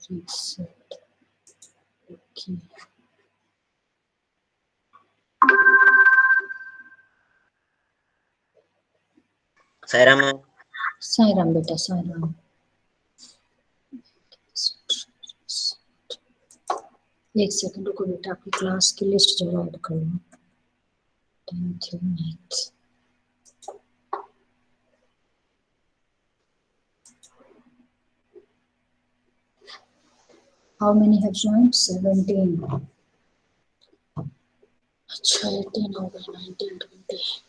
reset. Okay. Sairam Sairam बेटा सायराम। एक second रुको बेटा, आपकी क्लास की लिस्ट जो ऐड कर लो। 10th Unit। How many have joined? 17। अच्छा 18 हो गए, 19 20।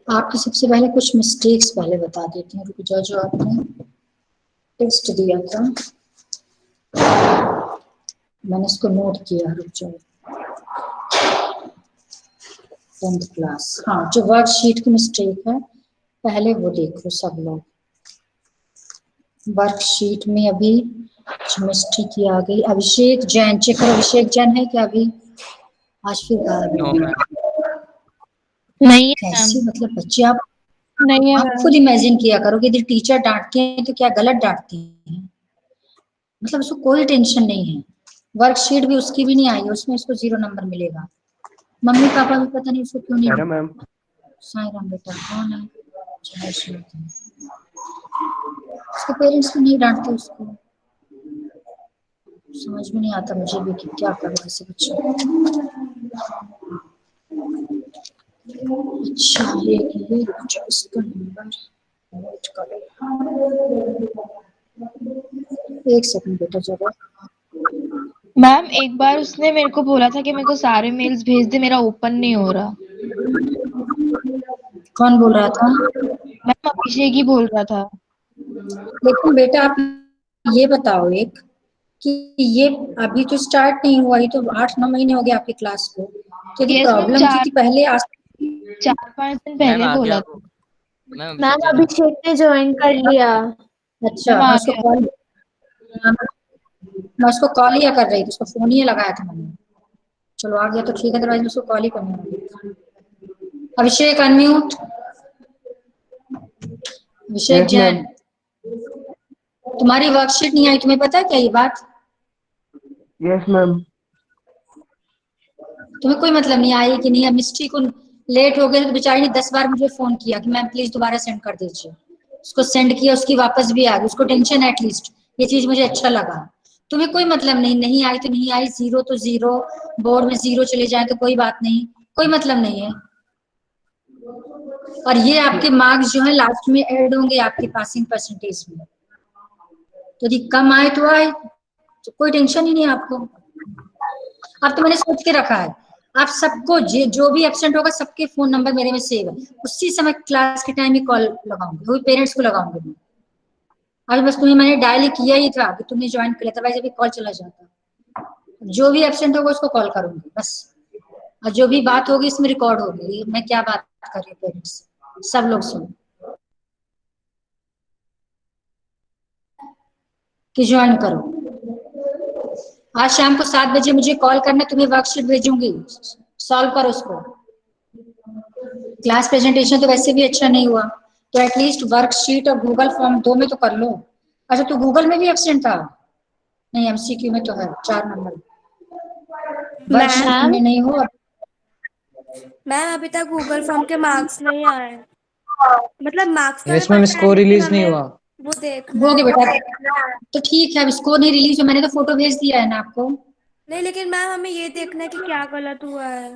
आपकी सबसे पहले कुछ मिस्टेक्स पहले बता देती हूँ। रुक जाओ, जो आपने टेस्ट दिया था मैंने इसको नोट किया। रुक जाओ, 10th क्लास। हाँ, जो वर्कशीट की मिस्टेक है पहले वो देखो सब लोग। वर्कशीट में अभी मिस्टेक की आ गई। अभिषेक जैन, चेक करो अभिषेक जैन है क्या अभी? आज फिर नहीं है कैसे, मतलब बच्चे आप नहीं है खुद इमेजिन किया करो कि यदि टीचर डांटती हैं तो क्या गलत डांटती हैं, मतलब उसको कोई टेंशन नहीं है। वर्कशीट भी उसकी भी नहीं आई, उसमें उसको 0 नंबर मिलेगा। मम्मी पापा भी पता नहीं उसको क्यों नहीं। मैम साईराम बेटा, कौन है? उसके पेरेंट्स भी नहीं डांटते उसको। समझ में नहीं आता मुझे भी कि क्या करूं ऐसे बच्चों को। अच्छा ये इसका नंबर नोट करो। एक सेकंड बेटा जरा। मैम एक बार उसने मेरे को बोला था कि मेरे को सारे मेल्स भेज दे, मेरा ओपन नहीं हो रहा। कौन बोल रहा था? मैम अभिषेक ही बोल रहा था। लेकिन बेटा आप ये बताओ एक कि ये अभी तो स्टार्ट नहीं हुआ, ये तो 8-9 महीने हो गए आपकी क्लास को। तो यदि प्रॉब्लम थी कि पहले 4-5 दिन पहले बोला था। मैम अभिषेक ने ज्वाइन कर लिया। अच्छा, मैम आ मैं उसको कॉल ही कर रही थी, उसको फोन ही लगाया था मैंने। चलो आ गया तो ठीक है, अदरवाइज उसको कॉल ही करना है। अभिषेक अनम्यूट। अभिषेक Yes, जैन, तुम्हारी वर्कशीट नहीं आई, तुम्हें पता है क्या ये बात? Yes ma'am. तुम्हें कोई मतलब नहीं आई कि नहीं। अब मिस्ट्री को लेट हो गए तो बेचारी ने 10 बार मुझे फोन किया कि मैम प्लीज दोबारा सेंड कर दीजिए। उसको सेंड किया, उसकी वापस भी आ गई, उसको टेंशन है एटलीस्ट। ये चीज मुझे अच्छा लगा। तुम्हें कोई मतलब नहीं, नहीं आई तो नहीं आई, 0 तो 0, बोर्ड में 0 चले जाए तो कोई बात नहीं, कोई मतलब नहीं है। और ये आपके मार्क्स जो है लास्ट में ऐड होंगे आपके पासिंग परसेंटेज में। तो यदि कम आए तो आए, तो कोई टेंशन ही नहीं है आपको। अब तो मैंने सोच के रखा है, आप सबको जो भी एब्सेंट होगा सबके फोन नंबर मेरे में सेव है। उसी समय क्लास के टाइम में कॉल लगाऊंगी, वही पेरेंट्स को लगाऊंगी मैं। अभी बस तुम्हें मैंने डायल किया ही था कि तुमने ज्वाइन कर लिया था, वैसे भी कॉल चला जाता। जो भी एब्सेंट होगा उसको कॉल करूंगी बस। और जो भी बात होगी इसमें रिकॉर्ड होगी, मैं क्या बात कर रही हूँ पेरेंट्स से, सब लोग सुनो कि ज्वाइन करो। आज शाम को 7 बजे मुझे कॉल करना, तुम्हें वर्कशीट भेजूंगी, सॉल्व करो उसको। क्लास प्रेजेंटेशन तो वैसे भी अच्छा नहीं हुआ, तो एटलीस्ट वर्कशीट और गूगल फॉर्म 2 में तो कर लो। अच्छा तो गूगल में भी एब्सेंट था? नहीं, एमसीक्यू में तो है 4 नंबर, वर्कशीट में नहीं हो। मैम अभी तक गूगल फॉर्म के मार्क्स नहीं आए, मतलब मार्क्स तो यस मैम, पता है स्कोर लेकिन रिलीज नहीं हमें हुआ। वो देखना हो है। गया बेटा, तो ठीक है, अब इसको नहीं रिलीज हुआ, मैंने तो फोटो भेज दिया है ना आपको। नहीं लेकिन मैम हमें ये देखना है कि क्या गलत हुआ है।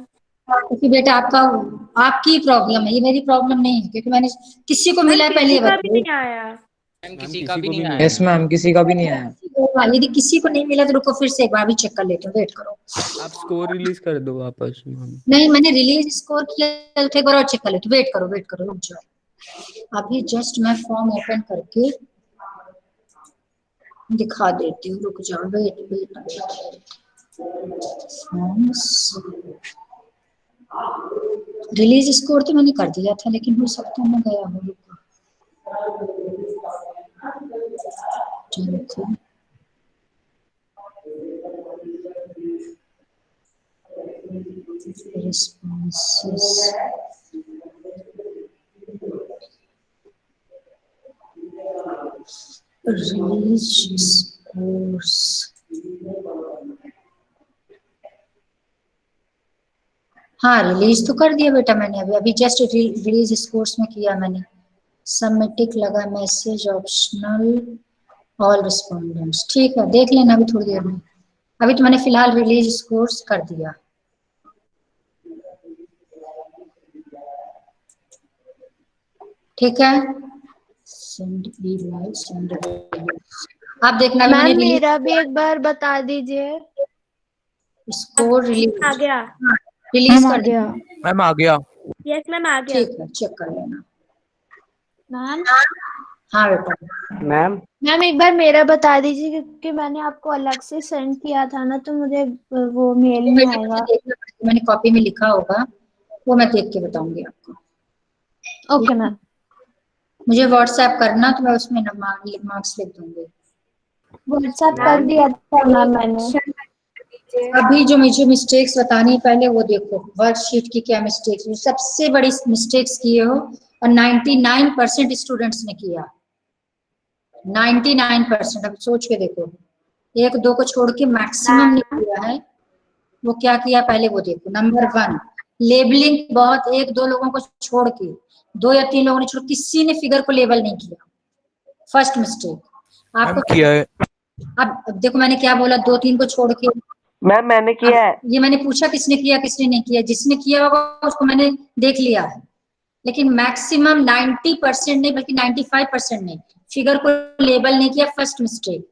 क्योंकि बेटा आपकी प्रॉब्लम है, ये मेरी प्रॉब्लम नहीं है, क्योंकि मैंने किसी को मैम मिला है पहले किसी ये का भी बताओ। नहीं आया। किसी का भी नहीं आया। यस मैम, किसी का भी नहीं आया। यदि किसी को नहीं मिला तो रुको फिर से एक बार भी चेक कर लेते हो, वेट करो। आप स्कोर रिलीज कर दो वापस। नहीं, मैंने रिलीज स्कोर किया तो एक बार और चेक कर लेते, वेट करो रुक जाओ। अभी जस्ट मैं फॉर्म ओपन करके दिखा देती हूँ, रुक जाओ, वेट। रिलीज स्कोर तो मैंने कर दिया था, लेकिन हो सकता है मैं गया हूँ, रुको। responses. Release scores. हाँ, रिलीज तो कर दिया बेटा मैंने, अभी अभी जस्ट रिलीज स्कोर्स में किया मैंने। सबमिटिक लगा मैसेज ऑप्शनल ऑल रिस्पोंडेंट्स, ठीक है, देख लेना अभी थोड़ी देर में। अभी तो मैंने फिलहाल रिलीज स्कोर्स कर दिया। ठीक है, आप देखना भी मैंने मैम मेरा भी एक बार बता दीजिए। स्कोर रिलीज आ गया। रिलीज कर दिया। मैम आ गया। यस मैम आ गया। ठीक है, चेक कर लेना। मैम हाँ बेटा। मैम मैम एक बार मेरा बता दीजिए, क्योंकि मैंने आपको अलग से सेंड किया था ना, तो मुझे वो मेल नहीं आएगा। मैंने कॉपी में लिखा होगा, वो मैं देख के बताऊंगी आपको। Okay ma'am. मुझे व्हाट्सएप करना, तो मैं उसमें मार्क्स लिख दूंगी। व्हाट्सएप कर दिया था मैम मैंने। अभी जो मुझे मिस्टेक्स बतानी है पहले वो देखो, वर्कशीट की क्या मिस्टेक्स, सबसे बड़ी मिस्टेक्स किए हो और 99% स्टूडेंट्स ने किया। 99%, अब सोच के देखो, एक दो को छोड़ के मैक्सिमम ने किया है। वो क्या किया पहले वो देखो। नंबर 1, लेबलिंग बहुत, एक दो लोगों को छोड़ के, 2 या 3 लोगों ने छोड़, किसी ने फिगर को लेबल नहीं किया। फर्स्ट मिस्टेक आपको किया है। अब देखो मैंने क्या बोला, 2-3 को छोड़ के। मैम मैंने किया है। ये मैंने पूछा किसने किया किसने नहीं किया, जिसने किया होगा उसको मैंने देख लिया है। लेकिन मैक्सिमम 90% नहीं बल्कि 95% ने फिगर को लेबल नहीं किया। फर्स्ट मिस्टेक,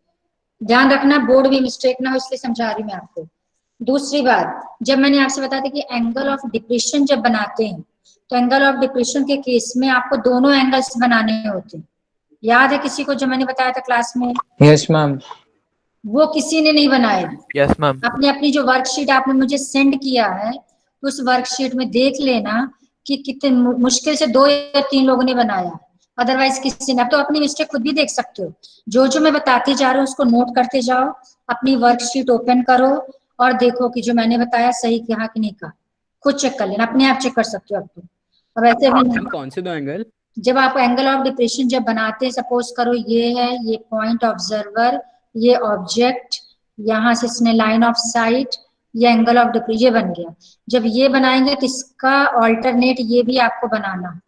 ध्यान रखना बोर्ड भी मिस्टेक ना हो, इसलिए समझा रही मैं आपको। दूसरी बात, जब मैंने आपसे बताया था कि एंगल ऑफ डिप्रेशन जब बनाते हैं, तो एंगल ऑफ डिप्रेशन के केस में आपको दोनों एंगल्स बनाने होते हैं। याद है किसी को, जो मैंने बताया था क्लास में? Yes ma'am. वो किसी ने नहीं बनाया। Yes ma'am. अपनी अपनी जो वर्कशीट आपने मुझे सेंड किया है, उस वर्कशीट में देख लेना कि कितने मुश्किल से 2 या 3 लोगों ने बनाया, अदरवाइज किसी ने। अब तो अपनी मिस्टेक खुद भी देख सकते हो। जो जो मैं बताती जा रही हूँ उसको नोट करते जाओ, अपनी वर्कशीट ओपन करो और देखो कि जो मैंने बताया सही कहा कि नहीं कहा। खुद चेक कर लेना, अपने आप चेक कर सकते हो अब तो। अब ऐसे भी नहीं, कौन से दो एंगल? जब आप एंगल ऑफ डिप्रेशन जब बनाते हैं, सपोज करो ये है, ये पॉइंट ऑब्जर्वर, ये ऑब्जेक्ट, यहाँ से इसने लाइन ऑफ साइट, ये एंगल ऑफ डिप्रेशन, ये बन गया। जब ये बनाएंगे तो इसका ऑल्टरनेट ये भी आपको बनाना,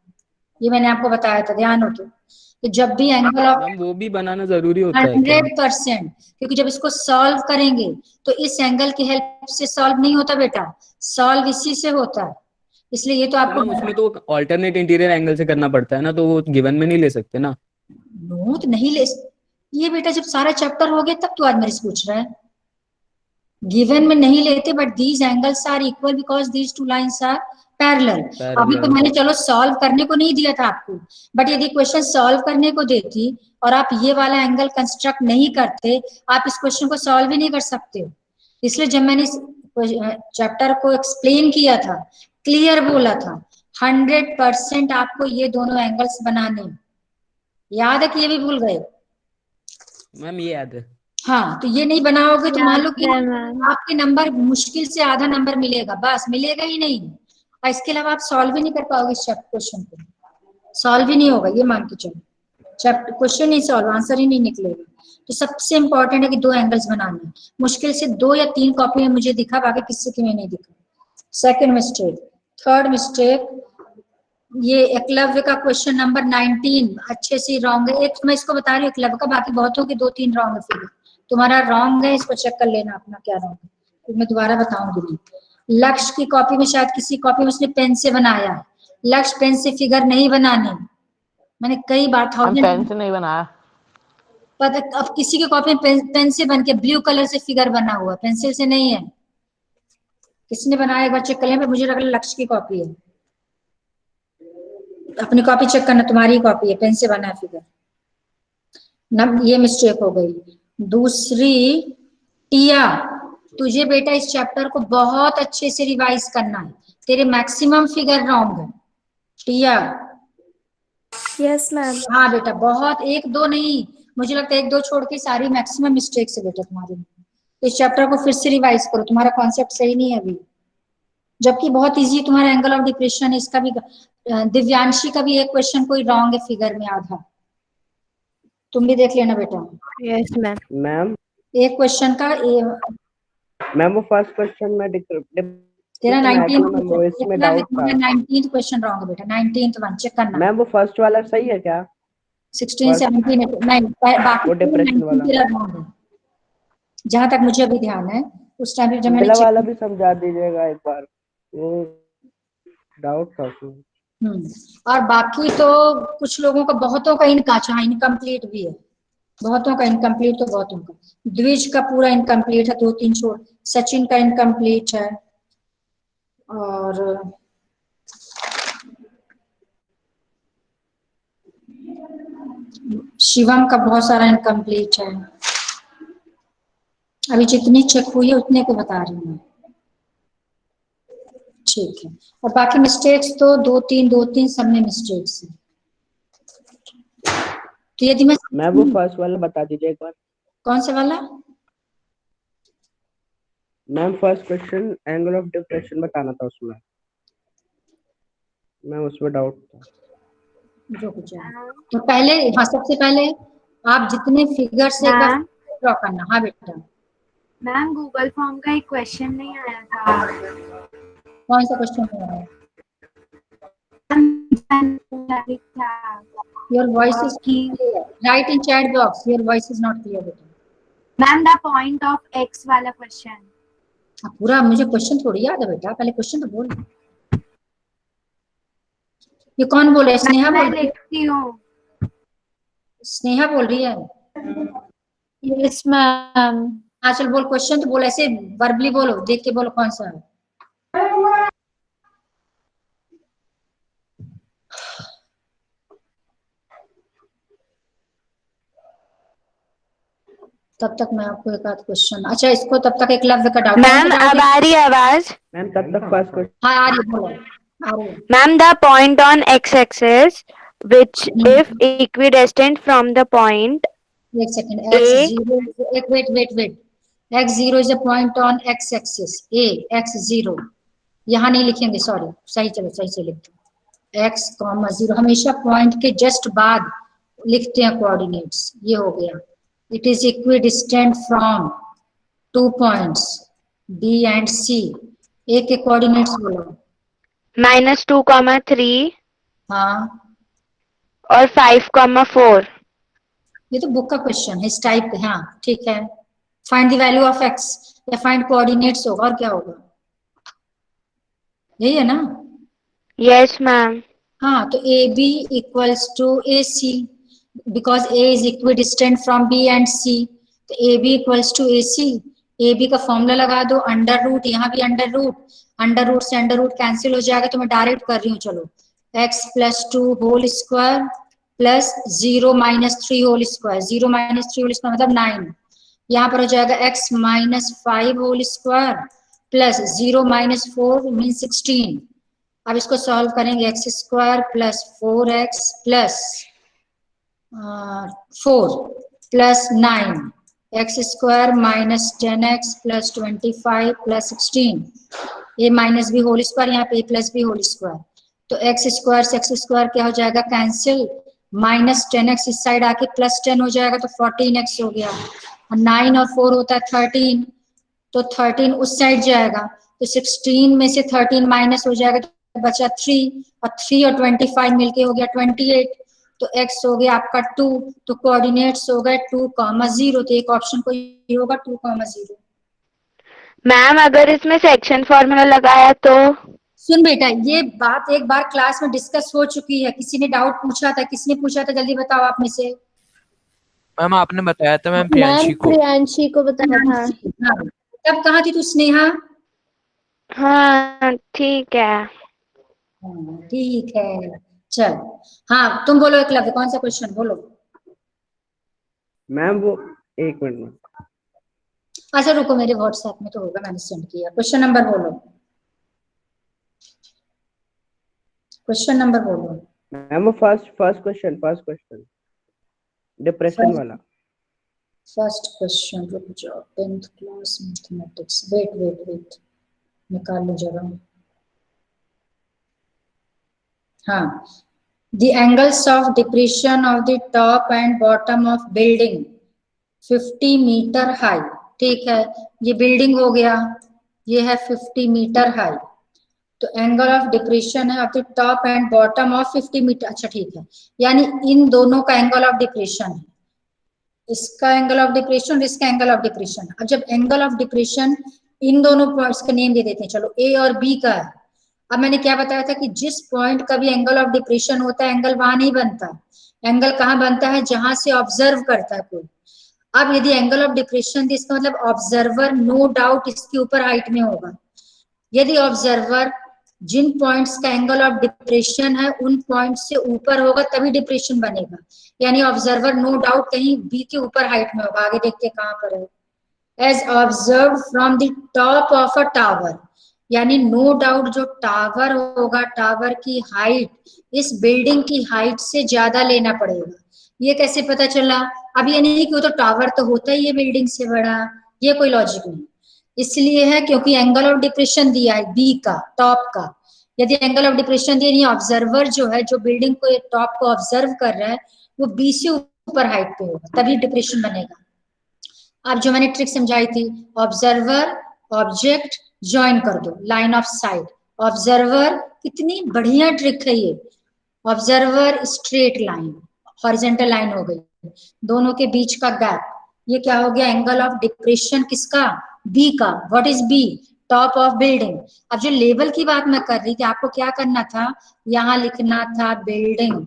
ये मैंने आपको बताया था, ध्यान हो तो जब भी एंगल ऑफ मैम वो भी बनाना जरूरी होता है क्या? 100%, क्योंकि जब इसको सॉल्व करेंगे तो इस एंगल की हेल्प से सॉल्व नहीं होता बेटा, सॉल्व इसी से होता है। इसलिए ये तो तो आपको मैम उसमें तो ऑल्टरनेट इंटीरियर एंगल से करना पड़ता है ना, तो वो गिवन में नहीं ले सकते ना? नोट नहीं ले। ये बेटा जब सारा चैप्टर हो गया तब तो आज मेरे से पूछ रहा है। गिवन में नहीं लेते, but these angles are equal because these two lines are parallel. अभी तो मैंने चलो सॉल्व करने को नहीं दिया था आपको, बट यदि क्वेश्चन सॉल्व करने को देती और आप ये वाला एंगल कंस्ट्रक्ट नहीं करते, आप इस क्वेश्चन को सॉल्व ही नहीं कर सकते हो। इसलिए जब मैंने इस चैप्टर को एक्सप्लेन किया था, क्लियर बोला था, 100% आपको ये दोनों एंगल्स बनाने। याद है कि ये भी भूल गए? मैम ये याद है। हाँ, तो ये नहीं बनाओगे तो मान लो कि याद है मैम। आपके नंबर मुश्किल से आधा नंबर मिलेगा, बस मिलेगा ही नहीं। और इसके अलावा आप सॉल्व ही नहीं कर पाओगे इस क्वेश्चन को, सॉल्व ही नहीं होगा, ये मान के चलो। चैप्टर क्वेश्चन नहीं सॉल्व, आंसर ही नहीं निकलेगा। तो सबसे इंपॉर्टेंट है कि 2 एंगल्स बनाने। मुश्किल से 2 या 3 कॉपी में मुझे दिखा, बाकी किसी की में नहीं दिखा। Second mistake. थर्ड मिस्टेक, ये एकलव्य का क्वेश्चन नंबर 19 अच्छे से रॉन्ग है। एक मैं इसको बता रही हूँ एकलव्य का, बाकी बहुतों के 2-3 रॉन्ग है। फिर तुम्हारा रॉन्ग है, इसको चेक कर लेना अपना क्या रॉन्ग है, तो मैं दोबारा बताऊंगी नहीं। लक्ष्य की कॉपी में शायद किसी कॉपी में उसने पेन से बनाया है, लक्ष्य पेन से फिगर नहीं बनाने। मैंने कई बार पेन से नहीं बनाया। पता, अब किसी की कॉपी में पेन से बन के ब्लू कलर से फिगर बना हुआ, पेंसिल से नहीं है। किसने बनाया एक बार चेक कर लें, मुझे लग रहा है लक्ष्य की कॉपी है। अपनी कॉपी चेक करना, तुम्हारी कॉपी है, पेन से बना है फिगर। ये मिस्टेक हो गई। दूसरी, टिया, तुझे बेटा इस चैप्टर को बहुत अच्छे से रिवाइज करना है, तेरे मैक्सिमम फिगर रॉन्ग है टिया। Yes ma'am. हाँ बेटा, बहुत, 1-2 नहीं, मुझे लगता है 1-2 छोड़ के सारी मैक्सिमम मिस्टेक्स है बेटा तुम्हारी। इस चैप्टर को फिर से रिवाइज करो, तुम्हारा कॉन्सेप्ट सही नहीं है अभी। जबकि बहुत इजी तुम्हारा एंगल ऑफ डिप्रेशन है। इसका भी दिव्यांशी का भी एक क्वेश्चन कोई रॉन्ग है फिगर में आधा, तुम भी देख लेना बेटा। Yes ma'am. मैम एक क्वेश्चन का मैम वो फर्स्ट क्वेश्चन में तेरा 19th क्वेश्चन रॉन्ग है बेटा, 19th वन चेक करना। मैम वो फर्स्ट वाला सही है क्या? 16 17 नहीं, बाकी वो डिप्रेशन वाला तेरा रॉन्ग है जहां तक मुझे अभी ध्यान है। उस टाइम जब मैंने पहला वाला भी समझा दीजिएगा एक बार, वो डाउट था उसमें। और बाकी तो कुछ लोगों का, बहुतों का इनकम्प्लीट भी है, बहुतों का इनकम्प्लीट, तो बहुतों का। द्विज का पूरा इनकम्प्लीट है, 2-3 छोड़। सचिन का इनकम्प्लीट है, और शिवम का बहुत सारा इनकम्प्लीट है। अभी जितनी चेक हुई है उतने को बता रही हूँ। ठीक है, और बाकी मिस्टेक्स तो 2-3 सब में मिस्टेक्स है। तो यदि मैं वो फर्स्ट वाला बता दीजिए एक बार। कौन सा वाला? Ma'am first question angle of depression बताना था उसमें, मैं उसमें डाउट था। तो पहले, हाँ सबसे पहले आप जितने फिगर से एक बार ड्रॉ करना। हाँ बेटा। मैम गूगल फॉर्म का एक क्वेश्चन नहीं आया था। कौन सा क्वेश्चन नहीं आया? Your voice is clear. Write in chat box. Your voice is not clear बेटा। Ma'am the point of x वाला क्वेश्चन। पूरा मुझे क्वेश्चन थोड़ी याद है बेटा, पहले क्वेश्चन तो बोल। ये कौन बोल रहा है? स्नेहा बोल रही है। स्नेहा बोल रही है। Yes ma'am. हाँ चल बोल, क्वेश्चन तो बोल, ऐसे वर्बली बोलो, देख के बोलो कौन सा है। तब तक मैं आपको एक आध क्वेश्चन, अच्छा इसको तब तक एकलव्य का डाउट। मैम अब आ रही है आवाज? मैम तब तक फर्स्ट क्वेश्चन। हाँ आ रही है, बोलो आ रही है। Ma'am, the point on x-axis, which if equidistant from the point एक सेकंड, x0, एक wait, x0 is a point on x-axis, a x0, यहाँ नहीं लिखेंगे, सॉरी, सही चलो सही से लिखते। x, 0 हमेशा पॉइंट के जस्ट बाद लिखते हैं कोऑर्डिनेट्स। ये हो गया, it is equidistant from 2 points b and c। a के कोऑर्डिनेट्स बोलो। -2, हाँ, और 5, 4। ये तो बुक का क्वेश्चन है, इस टाइप के। हाँ ठीक है, find the value of x या फाइंड कोऑर्डिनेट्स होगा, और क्या होगा, यही है ना? Yes, ma'am. हाँ, तो AB equals to AC, because A is equidistant from B and C, तो AB equals to AC। AB का फॉर्मूला लगा दो, अंडर रूट, यहाँ भी अंडर रूट से अंडर रूट कैंसिल हो जाएगा, तो मैं डायरेक्ट कर रही हूँ, चलो। x + 2 whole square plus 0 - 3 whole square, 0 - 3 whole square मतलब 9। यहाँ पर हो जाएगा x - 5 whole square plus 0 - 4 mean 16। अब इसको सॉल्व करेंगे, x² plus 4x plus 4 plus 9, x² - 10x plus 25 plus 16, a minus b whole square, यहाँ पे a plus b whole square, तो x² से x² क्या हो जाएगा, कैंसिल, -10x इस साइड आके +10 हो जाएगा, तो 14x हो गया, और 9 और 4 होता है 13, तो 13 उस साइड जाएगा, तो 16 में से 13 माइनस हो जाएगा, तो बचा 3, और 3 और 25 मिलके हो गया 28, तो x हो गया आपका 2, तो कोऑर्डिनेट्स हो गए 2, 0, तो एक ऑप्शन को ये होगा 2, 0। मैम अगर इसमें सेक्शन फॉर्मूला लगाया तो? सुन बेटा, ये बात एक बार क्लास में डिस्कस हो चुकी है, किसी ने डाउट पूछा था, किसने पूछा था, जल्दी बताओ आप में से। मैम आपने बताया था मैम प्रियांशी को। प्रियांशी को बताया था। हाँ, तब कहाँ थी तू स्नेहा? हाँ ठीक है। ठीक है, चल। हाँ तुम बोलो एकलव्य, कौन सा क्वेश्चन बोलो। मैम वो एक मिनट में, अच्छा रुको, मेरे व्हाट्सएप में तो होगा, मैंने सेंड किया। क्वेश्चन नंबर बोलो, क्वेश्चन नंबर बोलो। मैम वो फर्स्ट क्वेश्चन डिप्रेशन वाला। फर्स्ट क्वेश्चन, रुक जाओ, 10th क्लास मैथमेटिक्स, वेट निकाल लो जरा। हाँ, the angles of depression of the top and bottom of building 50 metre high. ठीक है, ये बिल्डिंग हो गया, ये है 50 मीटर हाई, तो एंगल ऑफ डिप्रेशन है of the top and bottom of 50 metre. अच्छा ठीक है, यानी इन दोनों का एंगल ऑफ डिप्रेशन है, इसका एंगल ऑफ डिप्रेशन और इसका एंगल ऑफ डिप्रेशन। अब जब एंगल ऑफ डिप्रेशन इन दोनों पॉइंट्स का नेम दे देते हैं, चलो ए और बी का है। अब मैंने क्या बताया था कि जिस पॉइंट का भी एंगल ऑफ डिप्रेशन होता है, एंगल वहां नहीं बनता, एंगल कहाँ बनता है, जहां से ऑब्जर्व करता है कोई। अब यदि एंगल ऑफ डिप्रेशन थी, इसका मतलब ऑब्जर्वर नो डाउट इसके ऊपर हाइट में होगा। यदि ऑब्जर्वर जिन पॉइंट्स का एंगल ऑफ डिप्रेशन है उन पॉइंट से ऊपर होगा तभी डिप्रेशन बनेगा, यानी ऑब्जर्वर नो डाउट कहीं बी के ऊपर हाइट में होगा। आगे देखते हैं कहां पर है। As observe from the top of a tower, यानी नो डाउट जो टावर होगा, टावर की हाइट इस बिल्डिंग की हाइट से ज्यादा लेना पड़ेगा। ये कैसे पता चला? अब ये नहीं कि वो तो टावर तो होता ही है बिल्डिंग से बड़ा, ये कोई लॉजिक नहीं। इसलिए है क्योंकि एंगल ऑफ डिप्रेशन दिया है बी का, टॉप का। यदि एंगल ऑफ डिप्रेशन दिया नहीं, ऑब्जर्वर जो है, जो बिल्डिंग को टॉप को ऑब्जर्व कर रहा है, वो बी से ऊपर हाइट पे होगा, तभी डिप्रेशन बनेगा। अब जो मैंने ट्रिक समझाई थी, ऑब्जर्वर ऑब्जेक्ट ज्वाइन कर दो, लाइन ऑफ साइट। ऑब्जर्वर, कितनी बढ़िया ट्रिक है ये। Observer straight line, horizontal line हो गई, दोनों के बीच का गैप, ये क्या हो गया, एंगल ऑफ डिप्रेशन किसका, बी का। What is B? Top of building. अब जो लेवल की बात मैं कर रही थी, आपको क्या करना था, यहाँ लिखना था बिल्डिंग,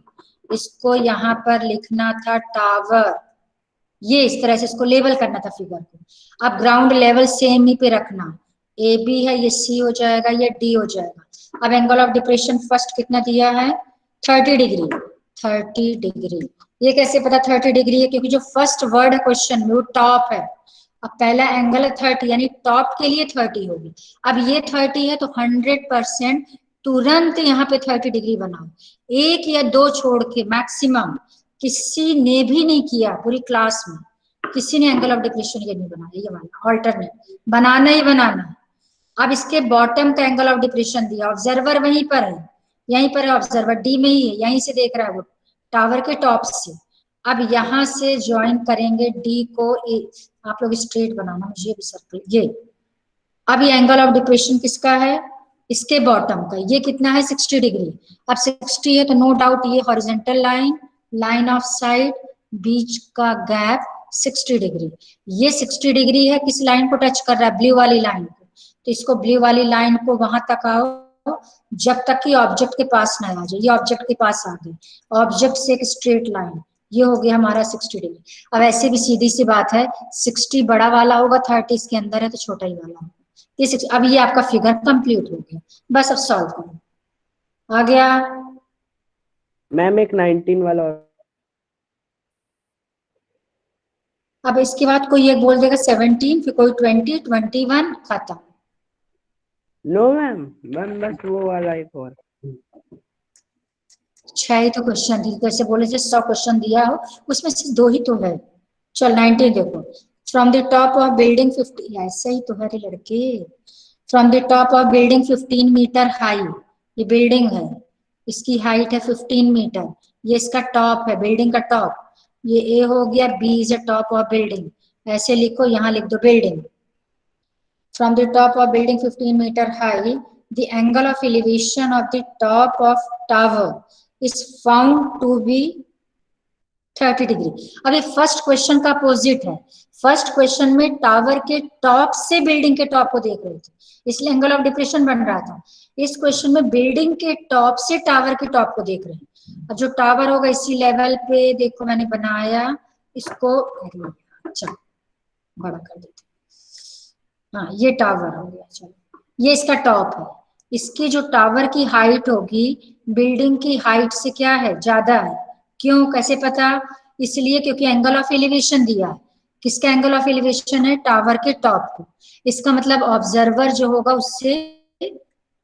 इसको यहाँ पर लिखना था टावर, ये इस तरह से इसको लेवल करना था फिगर को। अब ग्राउंड लेवल सेम ही पे रखना, ए बी है, ये सी हो जाएगा, ये डी हो जाएगा। अब एंगल ऑफ डिप्रेशन फर्स्ट कितना दिया है, 30 डिग्री। 30 डिग्री, ये कैसे पता 30 डिग्री है? क्योंकि जो फर्स्ट वर्ड है क्वेश्चन में वो टॉप है। अब पहला एंगल है 30, यानी टॉप के लिए 30 होगी। अब ये 30 है तो 100% तुरंत यहाँ पे 30 डिग्री बनाओ। एक या दो छोड़ के मैक्सिमम किसी ने भी नहीं किया पूरी क्लास में, किसी ने एंगल ऑफ डिप्रेशन ये नहीं बनाया, ये वाला ऑल्टरनेट बनाना ही बनाना। अब इसके बॉटम का एंगल ऑफ डिप्रेशन दिया, ऑब्जर्वर वहीं पर है, यहीं पर है ऑब्जर्वर, डी में ही है, यहीं से देख रहा है वो टावर के टॉप से। अब यहां से ज्वाइन करेंगे डी को ए, आप लोग स्ट्रेट बनाना, मुझे भी सर्कल ये। अब ये एंगल ऑफ डिप्रेशन किसका है, इसके बॉटम का, ये कितना है 60 डिग्री। अब 60 है तो नो डाउट ये horizontal line, line of side, बीच का गैप 60 डिग्री। ये 60 डिग्री है, किस लाइन को टच कर रहा है, ब्लू वाली लाइन को। तो इसको ब्लू वाली लाइन को वहां तक आओ जब तक कि ऑब्जेक्ट के पास ना आ जाए। ये ऑब्जेक्ट के पास आ गए, ऑब्जेक्ट से एक स्ट्रेट लाइन, ये हो गया हमारा 60 डिग्री। अब ऐसे भी सीधी सी बात है, 60 बड़ा वाला होगा, 30 इसके अंदर है तो छोटा ही वाला होगा। अब ये आपका फिगर कंप्लीट हो गया, बस अब सॉल्व करो। आ गया मैम एक 19 वाला और। अब इसके बाद कोई एक बोल देगा 17, फिर कोई 20, 21, खत्म। नो मैम, मैम बस वो वाला एक और। 6 ही तो क्वेश्चन थी, कैसे बोले 100 क्वेश्चन दिया हो, उसमें से 2 ही तो है। चल 19 देखो, from the top of building 50, ऐसा ही तो है रे लड़के। From the top of building 15 metre high, ये बिल्डिंग है, इसकी हाइट है 15 मीटर, ये इसका टॉप है, बिल्डिंग का टॉप। ये ए हो गया, B is a top of building, ऐसे लिखो, यहाँ लिख दो building. From the top of building 15 metre high, the angle of elevation of the top of tower is found to be 30 degree. अब ये फर्स्ट क्वेश्चन का अपोजिट है। First question में टावर के टॉप से बिल्डिंग के टॉप को देख रहे थे, इसलिए एंगल ऑफ डिप्रेशन बन रहा था। इस क्वेश्चन में बिल्डिंग के टॉप से टावर के टॉप को देख रहे हैं। अब जो टावर होगा इसी लेवल पे, देखो मैंने बनाया इसको, चलो बड़ा कर देते, हाँ ये टावर हो गया। चलो ये इसका टॉप है, इसकी जो टावर की हाइट होगी बिल्डिंग की हाइट से क्या है, ज्यादा है। क्यों, कैसे पता? इसलिए क्योंकि एंगल ऑफ एलिवेशन दिया है। किसका एंगल ऑफ एलिवेशन है, टावर के टॉप को। इसका मतलब ऑब्जर्वर जो होगा उससे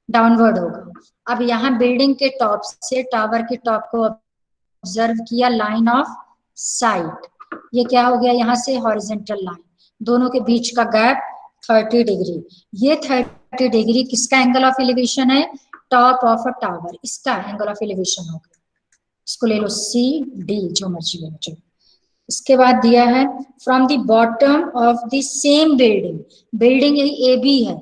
डाउनवर्ड होगा। अब यहाँ बिल्डिंग के टॉप से टावर के टॉप को ऑब्जर्व किया, लाइन ऑफ साइट, ये क्या हो गया, यहाँ से हॉरिजॉन्टल लाइन, दोनों के बीच का गैप 30 डिग्री। ये 30 डिग्री किसका एंगल ऑफ एलिवेशन है, टॉप ऑफ अ टावर, इसका एंगल ऑफ एलिवेशन होगा, इसको ले लो सी डी, जो मर्जी ले लो। इसके बाद दिया है from the bottom of the same building, building यही ए बी है।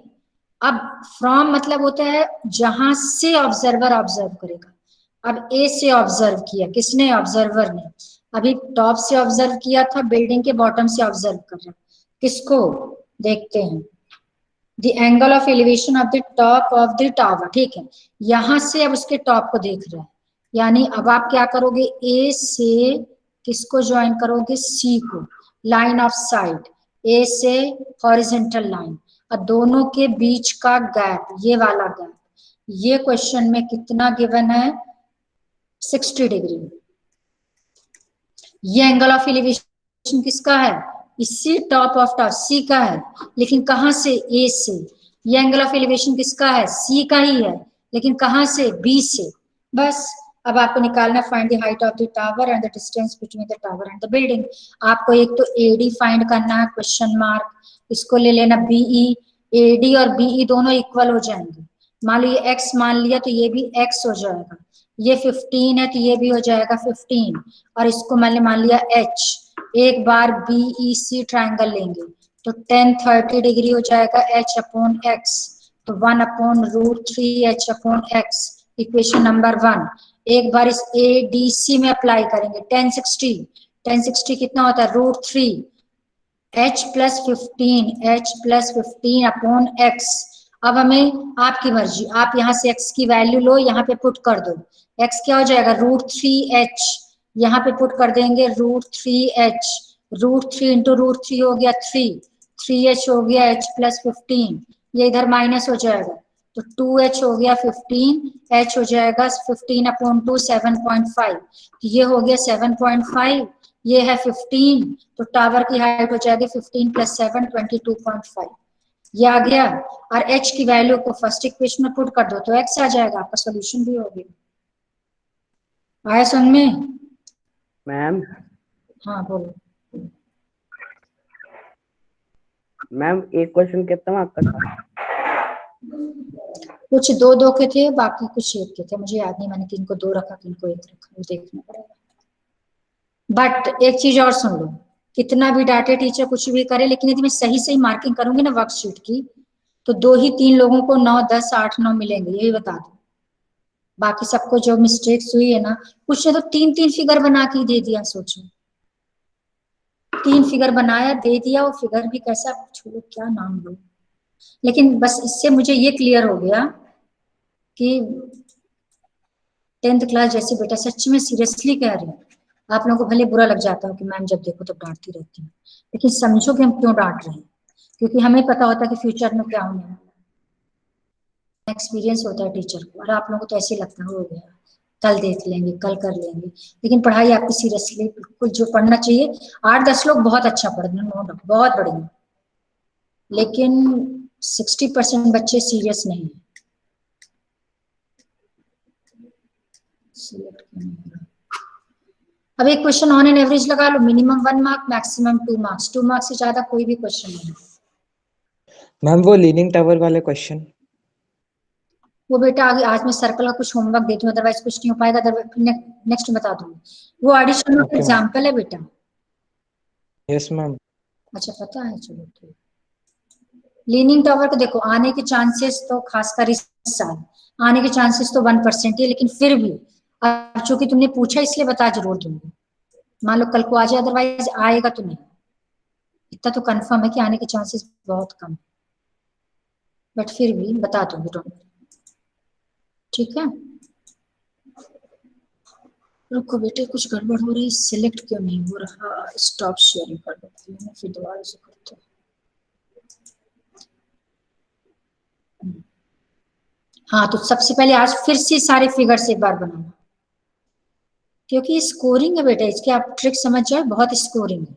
अब फ्रॉम मतलब होता है जहां से ऑब्जर्वर ऑब्जर्व करेगा। अब ए से ऑब्जर्व किया, किसने? ऑब्जर्वर ने। अभी टॉप से ऑब्जर्व किया था, बिल्डिंग के बॉटम से ऑब्जर्व कर रहा, किसको? देखते हैं, the angle of elevation of the top of the tower, ठीक है। यहां से अब उसके टॉप को देख रहा है, यानी अब आप क्या करोगे, ए से किसको ज्वाइन करोगे? सी को, लाइन ऑफ साइट, ए से हॉरिजेंटल लाइन, और दोनों के बीच का गैप, ये वाला गैप, ये क्वेश्चन में कितना गिवन है? 60 डिग्री। ये एंगल ऑफ एलिवेशन किसका है? इसी टॉप ऑफ टावर सी का है, लेकिन कहां से? ए से। ये एंगल ऑफ एलिवेशन किसका है? सी का ही है, लेकिन कहां से? बी से। बस अब आपको निकालना find the height of the tower and the distance between the tower and the building. आपको एक तो एडी फाइंड करना है, क्वेश्चन मार्क, इसको ले लेना बीई। एडी और बीई दोनों इक्वल हो जाएंगे। मान लो ये x मान लिया तो ये भी x हो जाएगा, ये 15 है तो ये भी हो जाएगा 15, और इसको मैंने मान लिया h। एक बार BEC ट्रायंगल लेंगे तो tan 30 डिग्री हो जाएगा h अपॉन x, तो 1/√3h upon x, equation number 1। एक बार इस ADC में अप्लाई करेंगे, tan 60 कितना होता है? √3 h प्लस 15 अपॉन x। अब हमें आपकी मर्जी, आप यहाँ से x की वैल्यू लो, यहाँ पे पुट कर दो, x क्या हो जाएगा? √3h, यहाँ पे पुट कर देंगे √3h, √3 इंटू √3 हो गया 3h हो गया h प्लस 15, ये इधर माइनस हो जाएगा तो 2h हो गया 15, h हो जाएगा 15/2 7.5, तो ये हो गया 7.5, ये है 15, तो टावर की हाइट हो जाएगी 15 + 7 22.5, ये आ गया। और h की वैल्यू को फर्स्ट इक्वेशन में पुट कर दो तो x आ जाएगा, आपका सॉल्यूशन भी हो गया। आया समझ में? मैम हाँ बोलो। मैम एक क्वेश्चन कितना मार्क का था? कुछ 2-2 के थे, बाकी कुछ 1 के थे, मुझे याद नहीं मैंने किनको 2 रखा किनको 1 रखा, वो देखना पड़ेगा। बट एक चीज और सुन लो, कितना भी डांटे टीचर कुछ भी करे, लेकिन यदि मैं सही सही मार्किंग करूंगी ना वर्कशीट की, तो 2 ही 3 लोगों को 9, 10, 8, 9 मिलेंगे, यही बता दो। बाकी सबको जो मिस्टेक्स हुई है ना, कुछ ने तो 3-3 फिगर बना के दे दिया, सोचो 3 फिगर बनाया दे दिया, वो फिगर भी कैसा, छोड़ो क्या नाम लो, लेकिन बस इससे मुझे ये क्लियर हो गया कि 10th क्लास जैसे बेटा, सच में सीरियसली कह रही हूँ, आप लोगों को भले बुरा लग जाता हो कि मैम जब देखो तब डांटती रहती हूँ, लेकिन समझो कि हम क्यों डांट रहे हैं, क्योंकि हमें पता होता है कि फ्यूचर में क्या होने वाला है, एक्सपीरियंस होता है टीचर को, और आप लोगों को तो ऐसे लगता है हो गया कल देख लेंगे, कल कर लेंगे, लेकिन पढ़ाई आपकी सीरियसली बिल्कुल जो पढ़ना चाहिए। 8-10 लोग बहुत अच्छा पढ़ रहे हैं, नो डाउट बहुत बढ़िया, लेकिन 60% बच्चे सीरियस नहीं है। अब एक क्वेश्चन ऑन एन एवरेज लगा लो, minimum 1 mark, maximum 2 marks, 2 marks से ज्यादा कोई भी क्वेश्चन नहीं। मैम वो लीनिंग टावर वाले क्वेश्चन, वो बेटा आगे आज मैं सर्कल का कुछ होमवर्क देती हूँ, अदरवाइज कुछ नहीं हो पाएगा, नेक्स्ट बता दूंगी। वो एडिशन का एग्जाम्पल है बेटा। Yes ma'am. अच्छा पता है, चलो ठीक। लीनिंग टावर को देखो, आने के चांसेस तो खासकर इस साल आने के चांसेस तो 1% ही, लेकिन फिर भी अब चूंकि तुमने पूछा इसलिए बता जरूर दूंगी। मान लो कल को आ जाए, अदरवाइज आएगा तो नहीं, इतना तो कंफर्म है कि आने के चांसेस बहुत कम है, बट फिर भी बता दूंगी, डोंट वरी, ठीक है। रुको बेटे कुछ गड़बड़ हो रही है, सिलेक्ट क्यों नहीं हो रहा, स्टॉप शेयरिंग कर देती हूँ, फिर दोबारा से करते हैं। हाँ तो सबसे पहले आज फिर से सारे फिगर्स एक बार बनाना, क्योंकि स्कोरिंग है बेटा, इसके आप ट्रिक समझ जाए, बहुत स्कोरिंग है।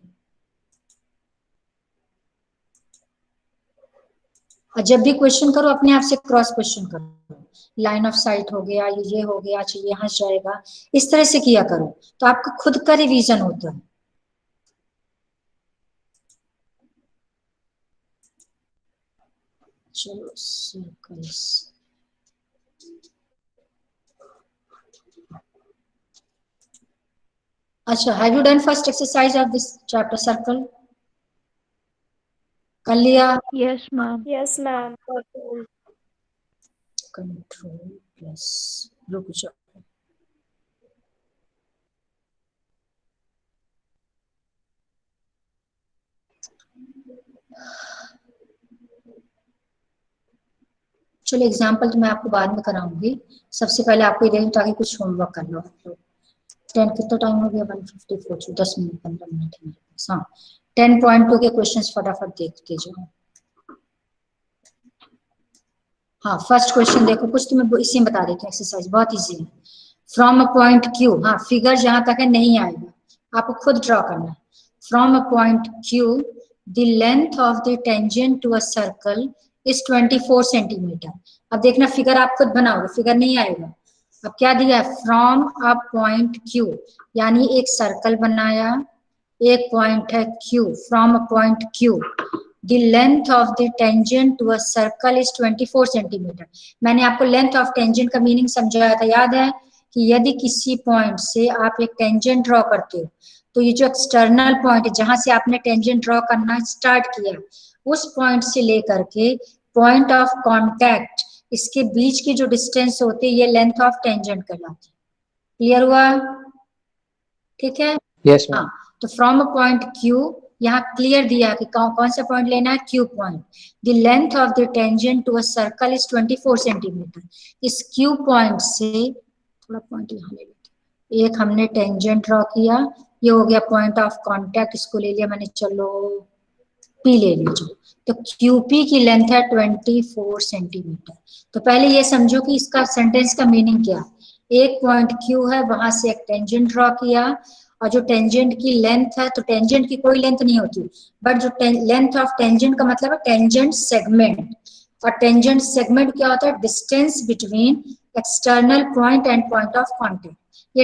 और जब भी क्वेश्चन करो अपने आप से क्रॉस क्वेश्चन करो, लाइन ऑफ साइट हो गया, ये हो गया, अच्छा यहाँ जाएगा, इस तरह से किया करो, तो आपका खुद का रिवीजन होता है। चलो सर्कल्स, अच्छा, have you done first exercise of this chapter circle? कर लिया? Yes ma'am. Yes ma'am. Control plus, रुक जाओ, चलो एग्जाम्पल तो मैं आपको बाद में कराऊंगी, सबसे पहले आपको ये ताकि कुछ होमवर्क कर लो आप लोग। 10 कितना टाइम हो गया? 1:54, 10 मिनट 15 मिनट है मेरे पास। हाँ, 10.2 के क्वेश्चंस फटाफट देखते जाओ। हाँ, फर्स्ट क्वेश्चन देखो, कुछ तुम्हें इसी में बता देती हूँ, एक्सरसाइज बहुत इजी है। फ्रॉम अ पॉइंट क्यू, हाँ फिगर जहां तक है नहीं आएगा, आपको खुद ड्रॉ करना है। From a point Q the length of the tangent to a circle is 24 centimetre. अब देखना फिगर आप खुद बनाओगे, फिगर नहीं आएगा। अब क्या दिया है? फ्रॉम अ पॉइंट क्यू, यानी एक सर्कल बनाया, एक पॉइंट है Q, from a point Q the length of the tangent to a circle is 24 centimetre. मैंने आपको लेंथ ऑफ टेंजेंट का मीनिंग समझाया था, याद है कि यदि किसी पॉइंट से आप एक टेंजेंट ड्रॉ करते हो तो ये जो एक्सटर्नल पॉइंट है जहां से आपने टेंजेंट ड्रॉ करना स्टार्ट किया, उस पॉइंट से लेकर के पॉइंट ऑफ कांटेक्ट, इसके बीच की जो डिस्टेंस होती है ये लेंथ ऑफ टेंजेंट कहलाती है। क्लियर हुआ? ठीक है। Yes ma'am. हाँ, तो फ्रॉम अ पॉइंट क्यू, यहाँ क्लियर दिया कि कौन सा पॉइंट लेना है? Q point. The length of the tangent to a circle is 24 centimetre. इस क्यू पॉइंट से थोड़ा पॉइंट यहाँ ले लेते, एक हमने टेंजेंट ड्रॉ किया, ये हो गया पॉइंट ऑफ कांटेक्ट, इसको ले लिया मैंने, चलो पी ले लीजिए। तो क्यूपी की लेंथ है 24 सेंटीमीटर। तो पहले ये समझो कि इसका सेंटेंस का मीनिंग क्या है। एक पॉइंट क्यू है, वहां से एक टेंजेंट ड्रॉ किया, और जो टेंजेंट की लेंथ है, तो टेंजेंट की कोई लेंथ नहीं होती, बट जो लेंथ ऑफ टेंजेंट का मतलब है टेंजेंट सेगमेंट। और टेंजेंट सेगमेंट क्या होता है? Distance between external point and point of contact, ये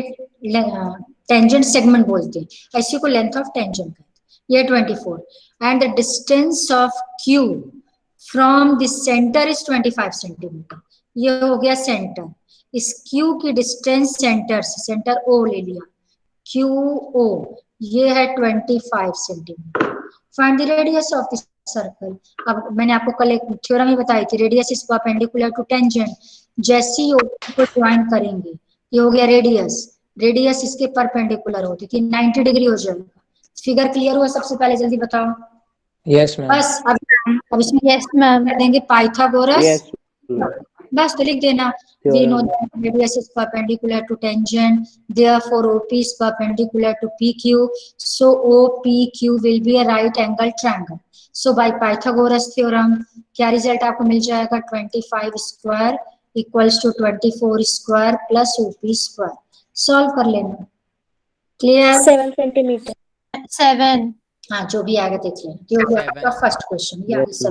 टेंजेंट सेगमेंट बोलते हैं, इसी को लेंथ ऑफ टेंजेंट कहते हैं। ये 24 and the distance of Q from the centre is 25 centimetre. ये हो गया सेंटर। इस क्यू की डिस्टेंस सेंटर से, सेंटर ओ ले लिया, क्यू ओ, ये है 25 centimetre. Find the radius of the circle. अब मैंने आपको कल एक थ्योरम ही बताई थी, radius is perpendicular to tangent. जैसे ही को ज्वाइन करेंगे, ये हो गया रेडियस, रेडियस इसके परपेंडिकुलर होती थी, 90 डिग्री हो जाएगा। फिगर क्लियर हुआ? सबसे पहले जल्दी बताओ। Yes ma'am. बस अब इसमें यस मैम। देंगे पाइथागोरस, यस बस तो लिख देना, we know that radius is perpendicular to tangent, therefore OP is perpendicular to PQ, so OPQ will be a right angle triangle. So by Pythagoras theorem क्या result आपको मिल जाएगा? 25 square equals to 24 square plus OP square. Solve कर लेना। Clear? 7 centimetre. 7। हाँ, जो भी आएगा देख लेना। ये हो गया आपका फर्स्ट क्वेश्चन, या Yes,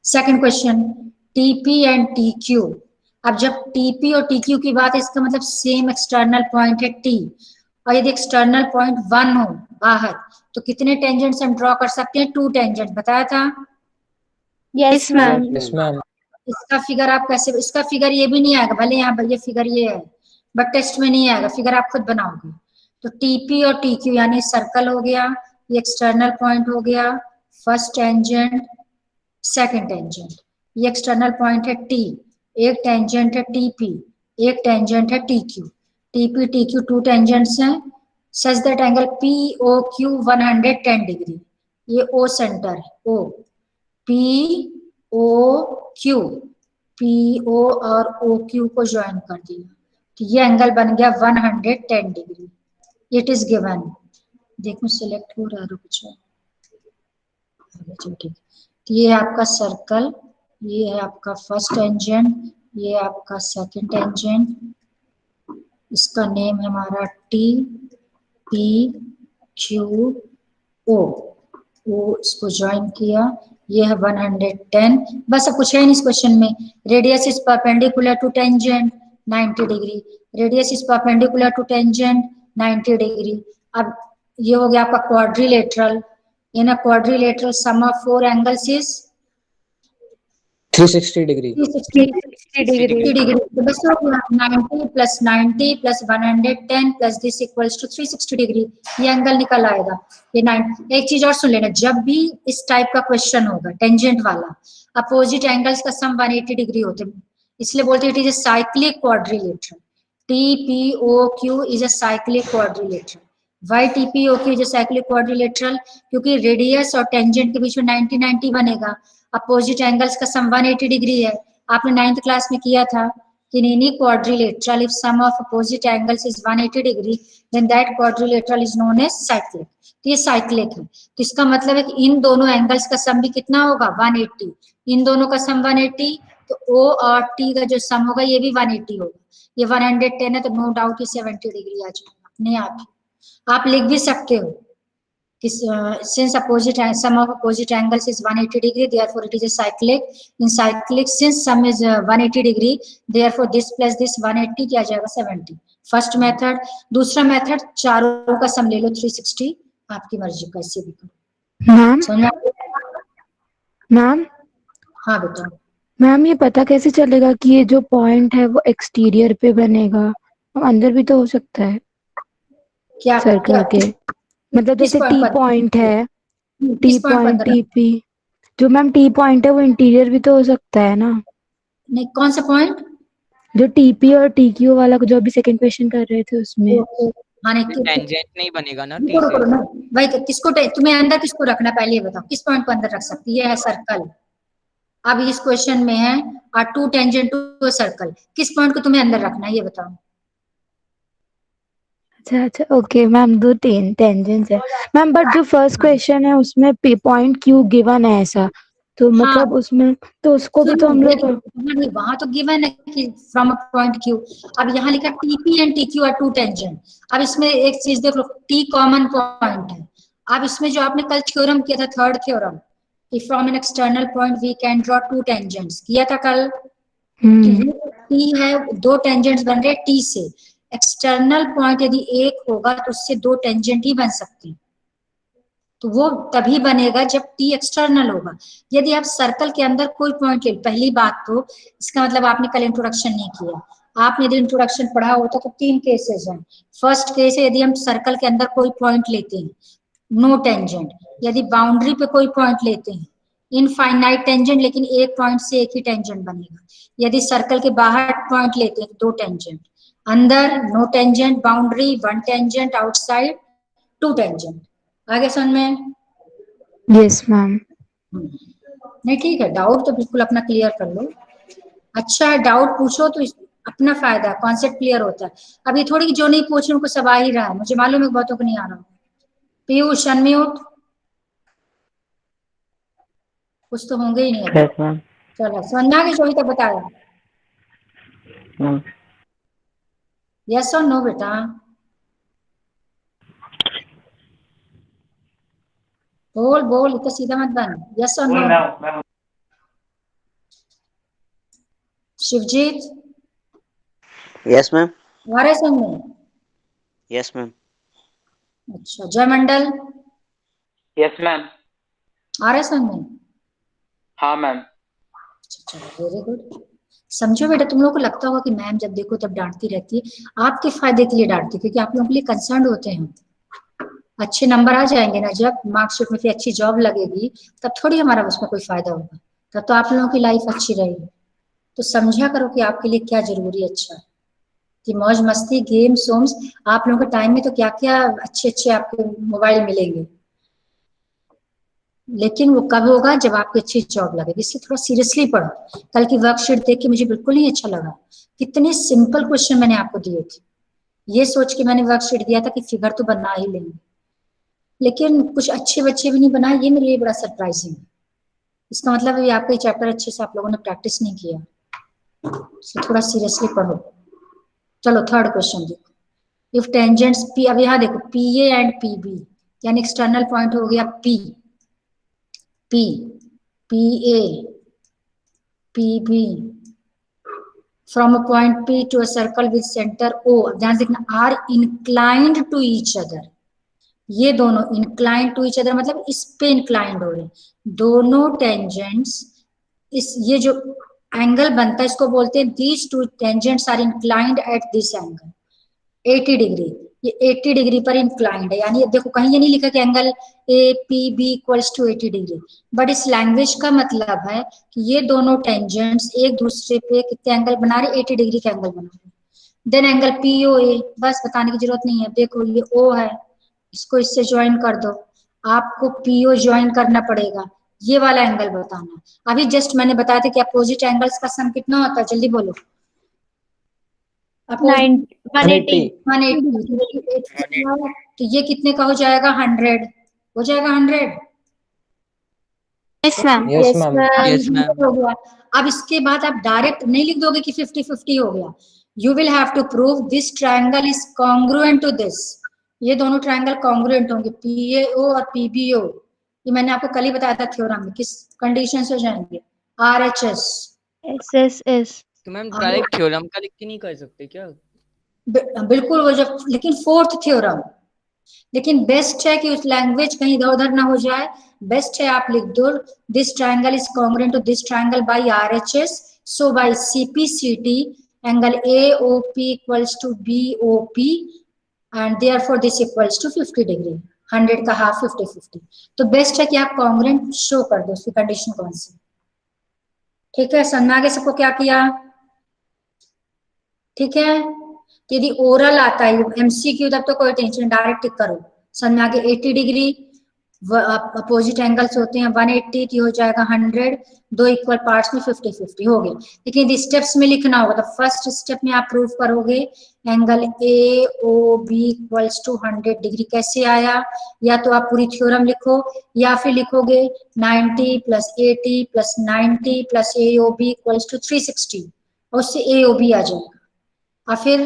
second question, TP and TQ. अब जब टीपी और टीक्यू की बात है, इसका मतलब सेम एक्सटर्नल पॉइंट है टी, और यदि एक्सटर्नल पॉइंट 1 हो बाहर, तो कितने टेंजेंट्स हम ड्रॉ कर सकते हैं? 2 टेंजेंट, बताया था। Yes ma'am. Yes ma'am. इसका फिगर आप कैसे, इसका फिगर ये भी नहीं आएगा, भले यहाँ ये फिगर ये है, बट टेस्ट में नहीं आएगा, फिगर आप खुद बनाओगे। तो टीपी और टीक्यू यानी सर्कल हो गया, ये एक्सटर्नल पॉइंट हो गया, फर्स्ट टेंजेंट, सेकंड टेंजेंट, ये एक्सटर्नल पॉइंट है टी, एक टेंजेंट है टीपी, एक टेंजेंट है टीक्यू। टीपी टीक्यू 2 टेंजेंट्स हैं, such that angle POQ 110 degree. ये ओ सेंटर है, ओ POQ, PO और OQ को ज्वाइन कर दिया, तो ये एंगल बन गया 110 डिग्री। इट इज गिवन, देखो सिलेक्ट हो रहा है, रुक जाओ, ठीक। तो ये है आपका सर्कल, ये है आपका फर्स्ट टेंजेंट, ये आपका सेकंड टेंजेंट, इसका नेम है हमारा TPQO, वो इसको ज्वाइन किया, ये है 110। बस अब कुछ है नहीं इस क्वेश्चन में। Radius is perpendicular to tangent 90 degree, radius is perpendicular to tangent 90 degree. अब ये हो गया आपका quadrilateral, in a quadrilateral sum of 4 angles is 360 degree 360 degree. तो बस हो गया 90 plus 90 plus 110 plus this equals to 360 degree, ये एंगल निकल आएगा। ये 9। एक चीज और सुन लेना, जब भी इस टाइप का क्वेश्चन होगा टेंजेंट वाला, अपोजिट एंगल्स का सम 180 डिग्री होते हैं, इसलिए बोलते हैं it is a cyclic quadrilateral. TPOQ is a cyclic quadrilateral. Why TPOQ is a cyclic quadrilateral? क्योंकि रेडियस और टेंजेंट के बीच में 90-90 बनेगा, अपोजिट एंगल्स का सम 180 डिग्री है। आपने 9th क्लास में किया था कि in any quadrilateral if sum of opposite angles is 180 degree then that quadrilateral is known as cyclic. तो ये साइक्लिक है, तो इसका मतलब है कि इन दोनों एंगल्स का सम भी कितना होगा 180, इन दोनों का सम 180, तो O और T का जो सम होगा ये भी 180 होगा। ये 110 है तो नो डाउट ये 70 डिग्री आ जाएगा अपने आप। आप लिख भी सकते हो कि since opposite sum of opposite angles is 180 degree, therefore it is a cyclic. In cyclic, since sum is 180 degree, therefore this plus this 180 क्या जाएगा 70। First method. दूसरा मेथड, चारों का सम ले लो 360, आपकी मर्जी कैसे भी करो। मैम समझ में आ गया? मैम हाँ बेटा। मैम ये पता कैसे चलेगा कि ये जो पॉइंट है वो एक्सटीरियर पे बनेगा, अंदर भी तो हो सकता है क्या सर्कल के, मतलब किस जैसे point टी पर? पॉइंट है, टी किस point पॉइंट पर? TP, जो मैम टी पॉइंट है वो इंटीरियर भी तो हो सकता है ना? नहीं, कौन सा पॉइंट? जो TP और TQ वाला जो अभी सेकंड क्वेश्चन कर रहे थे उसमें। हाँ नहीं, टेंजेंट नहीं बनेगा ना टी रुको से। रुको ना भाई, किसको तुम्हें अंदर किसको रखना पहले ये बताओ, किस पॉइंट को अंदर रख सकती है सर्कल? अब इस क्वेश्चन में है और टू टेंजेंट टू सर्कल, किस पॉइंट को तुम्हें अंदर रखना है ये बताओ। अच्छा अच्छा ओके मैम, दो टेंजेंट्स है मैम, बट जो फर्स्ट क्वेश्चन है उसमें पॉइंट Q गिवन है ऐसा, तो मतलब उसमें तो उसको भी तो हम लोग। वहां तो गिवन है कि फ्रॉम अ पॉइंट Q। अब यहाँ लिखा TP and TQ are two tangent. अब इसमें एक चीज देख लो, T कॉमन पॉइंट है। अब इसमें जो आपने कल थ्योरम किया था, थर्ड थ्योरम, कि from an external point we can draw two tangents, किया था कल। T है, दो टेंजेंट्स बन रहे T से। एक्सटर्नल पॉइंट यदि एक होगा तो उससे दो टेंजेंट ही बन सकते हैं, तो वो तभी बनेगा जब T एक्सटर्नल होगा। यदि आप सर्कल के अंदर कोई पॉइंट ले, पहली बात तो इसका मतलब आपने कल इंट्रोडक्शन नहीं किया। आपने यदि इंट्रोडक्शन पढ़ा होता तो 3 केसेस हैं। फर्स्ट केस है यदि हम सर्कल के अंदर कोई पॉइंट लेते हैं, नो टेंजेंट। यदि बाउंड्री पे कोई पॉइंट लेते हैं, इनफाइनाइट टेंजेंट, लेकिन एक पॉइंट से एक ही टेंजेंट बनेगा। यदि सर्कल के बाहर पॉइंट लेते हैं, दो टेंजेंट, अंदर no tangent, boundary 1 tangent, outside 2 tangent. आगे समझ में? Yes ma'am. नहीं ठीक है, डाउट तो बिल्कुल अपना क्लियर कर लो। अच्छा है, डाउट पूछो तो अपना फायदा, कॉन्सेप्ट क्लियर होता है। अब ये थोड़ी कि जो नहीं पूछ रहे उनको सब आ ही रहा है, मुझे मालूम है बहुतों को नहीं आ रहा। पीयूष अनम्यूट, कुछ तो होंगे ही नहीं अभी। Yes ma'am. चलो समझा के जो भी तक बताया, यस और नो बेटा। बोल बोल, इतना सीधा मत बन, यस और नो। Shivjeet, yes ma'am. आ रहे समझ में? Yes ma'am. अच्छा, जय मंडल, यस मैम। आ रहे समझ में? हाँ मैम। चलो वेरी गुड। समझो बेटा, तुम लोगों को लगता होगा कि मैम जब देखो तब डांटती रहती है, आपके फायदे के लिए डांटती है, क्योंकि आप लोगों के लिए कंसर्न होते हैं। अच्छे नंबर आ जाएंगे ना, जब मार्कशीट में फिर अच्छी जॉब लगेगी, तब थोड़ी हमारा उसमें कोई फायदा होगा, तब तो आप लोगों की लाइफ अच्छी रहेगी। तो समझा करो कि आपके लिए क्या जरूरी है। अच्छा कि मौज मस्ती, गेम सोम्स, आप लोगों के टाइम में तो क्या क्या अच्छे अच्छे आपको मोबाइल मिलेंगे, लेकिन वो कब होगा जब आपकी अच्छी जॉब लगेगी। इसलिए थोड़ा सीरियसली पढ़ो। कल की वर्कशीट देख के मुझे बिल्कुल नहीं अच्छा लगा, कितने सिंपल क्वेश्चन मैंने आपको दिए थे। ये सोच के मैंने वर्कशीट दिया था कि फिगर तो बना ही लेंगे, लेकिन कुछ अच्छे बच्चे भी नहीं बनाए, ये मेरे लिए बड़ा सरप्राइजिंग है। इसका मतलब है आपका चैप्टर अच्छे से आप लोगों ने प्रैक्टिस नहीं किया, तो थोड़ा सीरियसली पढ़ो। चलो थर्ड क्वेश्चन देखो, इफ टेंजेंट्स पी, अब यहाँ देखो PA एंड PB, यानी एक्सटर्नल पॉइंट हो गया P, PA, PB, from a point P to a circle with center O, ध्यान से देखना, are inclined to each other। ये दोनों inclined to each other मतलब इस पे inclined हो रहे हैं। दोनों टेंजेंट्स ये जो एंगल बनता है इसको बोलते हैं these two tangents are inclined at this angle 80 degree. ये 80 डिग्री पर इंक्लाइंड है, यानी देखो कहीं ये नहीं लिखा कि angle A P B equals to 80 degree, but इस लैंग्वेज का मतलब है कि ये दोनों टेंजेंट्स एक दूसरे पे कितने एंगल बना रहे, 80 डिग्री के एंगल बना रहे। देन एंगल पी ओ ए, बस बताने की जरूरत नहीं है, देखो ये ओ है, इसको इससे ज्वाइन कर दो, आपको पीओ ज्वाइन करना पड़ेगा, ये वाला एंगल बताना। अभी जस्ट मैंने बताया था कि अपोजिट एंगल्स का सम कितना होता है, जल्दी बोलो। 180 तो ये कितने का हो जाएगा, 100 हो जाएगा, 100। Yes ma'am. Yes ma'am. Yes ma'am. हो गया। अब इसके बाद आप डायरेक्ट नहीं लिख दोगे कि 50-50 हो गया, you will have to prove this triangle is congruent to this, ये दोनों ट्रायंगल कॉन्ग्रुएंट होंगे, पीएओ और पीबीओ। ये मैंने आपको कल ही बताया था थ्योरम में, किस कंडीशन से जाएंगे, आरएचएस। एसएसएस। तो मैम डायरेक्ट थ्योरम का लिख के नहीं कर सकते क्या? बिल्कुल वो जब, लेकिन फोर्थ थ्योरम, लेकिन बेस्ट है कि उस लैंग्वेज कहीं इधर उधर ना हो जाए, बेस्ट है आप लिख दो this triangle is congruent to this triangle by RHS, so by CPCT angle AOP equals to BOP and therefore this equals to 50 degree, 100 का हाफ 50-50। तो बेस्ट है कि आप कॉन्ग्रुएंट शो कर दो, उसकी कंडीशन कौन सी, ठीक है। समझ आगे सबको क्या किया, ठीक है। यदि ओरल आता है एमसीक्यू तब तो कोई टेंशन, डायरेक्ट टिक करो। समझ आगे 80 डिग्री अपोजिट एंगल्स होते हैं, 180 की हो जाएगा 100, दो इक्वल पार्ट्स में 50-50 हो गए। लेकिन यदि स्टेप्स में लिखना होगा तो फर्स्ट स्टेप में आप प्रूव करोगे angle A O B equals to 100 degree. कैसे आया, या तो आप पूरी थ्योरम लिखो या फिर लिखोगे 90 plus 80 plus 90 plus A O B equals to 360, और उससे ए ओ बी आ जाएगा। और फिर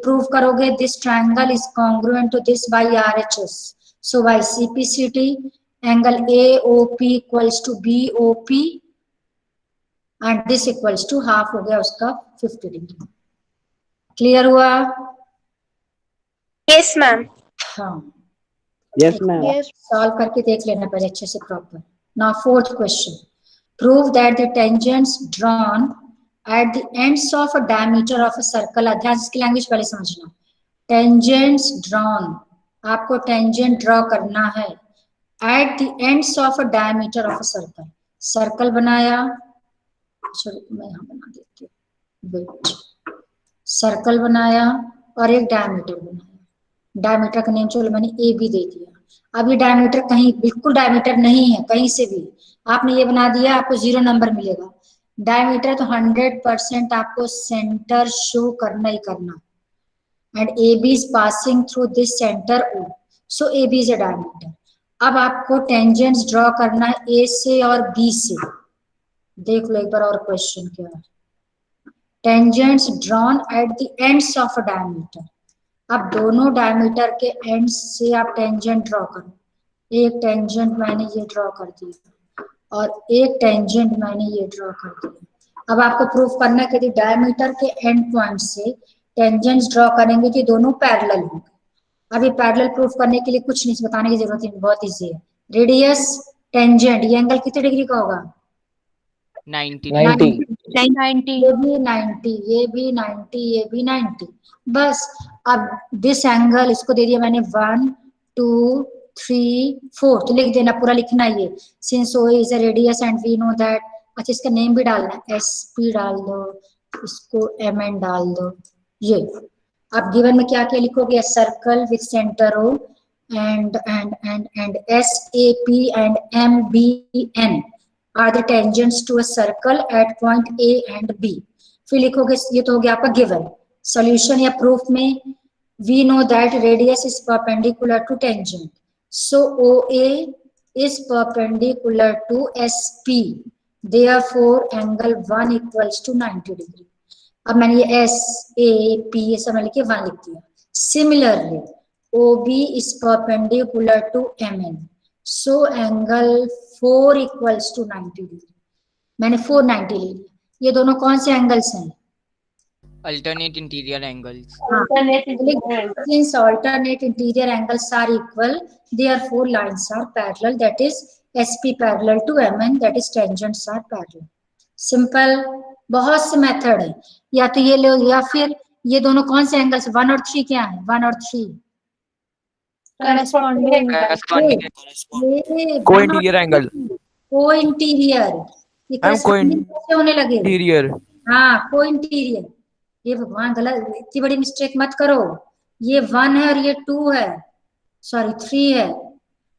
प्रूव करोगे this triangle is congruent to this by RHS, so by CPCT angle AOP equals to BOP and this equals to half हो गया उसका 50 degree. Clear हुआ? Yes ma'am. हाँ यस मैम। यस। सॉल्व करके देख लेना पहले अच्छे से proper. Now fourth question, prove that the tangents drawn at the ends of a diameter of a circle, अध्याय की लैंग्वेज पहले समझना। टेंजेंट्स ड्रॉन, आपको टेंजेंट ड्रॉ करना है at the ends of a diameter of a circle, circle बनाया, चलो मैं यहाँ बना देती हूँ, वेट, सर्कल बनाया और एक डायमीटर बनाया, डायमीटर का नेम चलो मैंने ए बी दे दिया। अब ये डायमीटर कहीं बिल्कुल डायमीटर नहीं है, कहीं से भी आपने ये बना दिया, आपको 0 नंबर मिलेगा। डायमीटर तो 100% आपको सेंटर शो करना ही करना, and A B is passing through this centre O, so A B is a diameter. अब आपको टेंजेंट्स ड्रॉ करना है ए से और बी से। देख लो एक बार और क्वेश्चन क्या है, tangents drawn at the ends of a diameter. अब दोनों डायमीटर के एंड्स से आप टेंजेंट ड्रॉ करो, एक टेंजेंट मैंने ये ड्रॉ कर दिया और एक टेंजेंट मैंने ये ड्रॉ कर दिया। अब आपको प्रूफ करना है कि डायमीटर के एंड पॉइंट से टेंजेंट्स ड्रॉ करेंगे कि दोनों पैरेलल होंगे। अब ये पैरेलल प्रूफ करने के लिए कुछ नहीं बताने की जरूरत नहीं, बहुत इजी है। रेडियस टेंजेंट, ये एंगल कितने डिग्री का होगा, 90। 90। 90। ये भी 90, ये भी 90, ये भी 90, बस। अब दिस एंगल इसको दे दिया मैंने 1 2 3 4, तो लिख देना, पूरा लिखना ये, since O is a radius and we know that. अच्छा इसका नेम भी डालना, एस पी डाल दो, इसको एम एन डाल दो। ये अब गिवन में क्या क्या लिखोगे, circle with centre O and S A P and M B N are the tangents to a circle at point A and B। फिर लिखोगे, ये तो हो गया आपका गिवन। सॉल्यूशन या प्रूफ में we know that radius is perpendicular to tangent, so OA is perpendicular to SP, therefore angle 1 equals to 90 degree। अब मैंने ये S A P ये सब लिख के 1 लिख दिया। Similarly OB is perpendicular to MN, so angle 4 equals to 90 degree, मैंने 490 ले लिया। ये दोनों कौन से एंगल्स हैं, alternate interior angles. Since alternate interior angles are equal, therefore lines are parallel, that is SP parallel to MN, that is tangents are parallel। Simple, बहुत से मेथड है, या तो ये लो या फिर ये दोनों कौन से एंगल से 1 और 3 क्या है? 1 और 3 करस्पॉन्डिंग को इंटीरियर एंगल। को इंटीरियर, ये मैम को corresponding कैसे होने लगे? इंटीरियर। हाँ को इंटीरियर। ये भगवान गलत, इतनी बड़ी मिस्टेक मत करो। ये 1 है और ये 2 है, सॉरी 3 है।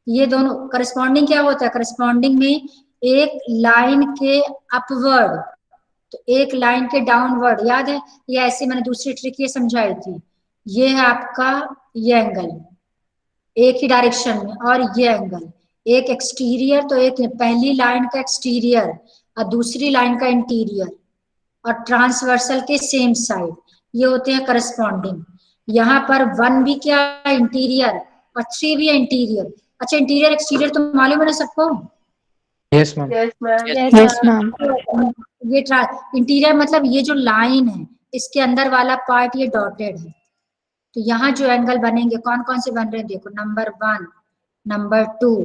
ये दोनों करस्पॉन्डिंग क्या होता है? करस्पॉन्डिंग में एक लाइन के अपवर्ड तो एक लाइन के डाउनवर्ड, याद है? ये ऐसे मैंने दूसरी ट्रिक ये समझाई थी। ये है आपका ये एंगल एक ही डायरेक्शन में, और ये एंगल एक एक्सटीरियर, तो एक पहली लाइन का एक्सटीरियर और दूसरी लाइन का इंटीरियर, और ट्रांसवर्सल के सेम साइड, ये होते हैं करस्पॉन्डिंग। यहाँ पर 1 भी क्या इंटीरियर और 3 भी इंटीरियर। अच्छा इंटीरियर एक्सटीरियर तो मालूम है ना सबको? Yes ma'am. Yes ma'am. ये इंटीरियर मतलब ये जो लाइन है इसके अंदर वाला पार्ट ये डॉटेड है। तो यहाँ जो एंगल बनेंगे कौन कौन से बन रहे हैं देखो, नंबर 1, नंबर 2,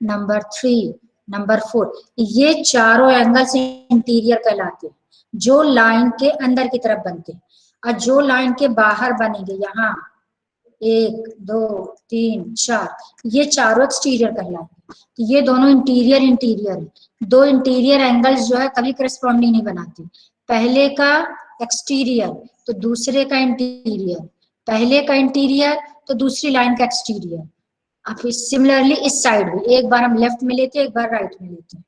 नंबर 3, नंबर 4, ये चारों एंगल से इंटीरियर कहलाते हैं, जो लाइन के अंदर की तरफ बनते हैं। और जो लाइन के बाहर बनेंगे यहाँ 1, 2, 3, 4, ये चारों एक्सटीरियर कहलाते हैं। तो ये दोनों इंटीरियर इंटीरियर है। दो इंटीरियर एंगल्स जो है कभी करस्पॉन्डिंग नहीं बनाते। पहले का एक्सटीरियर तो दूसरे का इंटीरियर, पहले का इंटीरियर तो दूसरी लाइन का एक्सटीरियर। अब सिमिलरली इस साइड भी एक बार हम लेफ्ट में लेते हैं, एक बार राइट में लेते हैं।